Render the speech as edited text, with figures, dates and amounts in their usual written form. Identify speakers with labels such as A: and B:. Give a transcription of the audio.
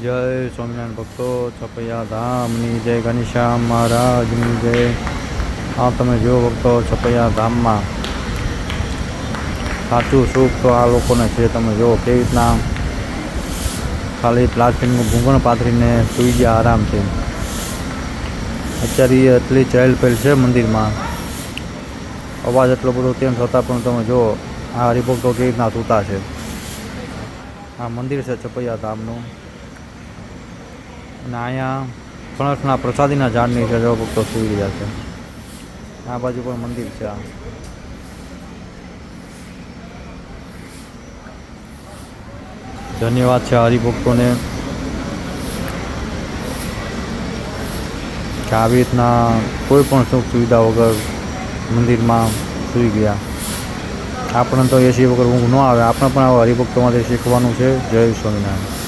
A: જય સ્વામિનારાયણ ભક્તો, છપૈયા ધામની જય, ઘનશ્યામ મહારાજની જય। આ તમે જો ભક્તો, છપૈયા ધામમાં સાચું સુખ તો આ લોકોને છે। તમે જો કેવી રીતના ખાલી પ્લાસ્ટિકનું ભૂંગણ પાથરીને સૂઈ ગયા આરામથી। અત્યારે એટલી ચહેલ પહેલ છે મંદિરમાં, અવાજ એટલો બધો તેમ છતાં પણ તમે જો આ હરિભક્તો કેવી રીતના સૂતા છે। આ મંદિર છે છપૈયા ધામનું, અને અહીંયા ફણસના પ્રસાદીના ઝાડ નીચે જો ભક્તો સૂઈ રહ્યા છે। આ બાજુ પણ મંદિર છે। આ ધન્યવાદ છે હરિભક્તોને કે આવી રીતના કોઈ પણ સુખ સુવિધા વગર મંદિરમાં સૂઈ ગયા। આપણને તો એસી વગર ઊંઘ ન આવે, આપણે પણ આવા હરિભક્તોમાંથી શીખવાનું છે। જય સ્વામિનારાયણ।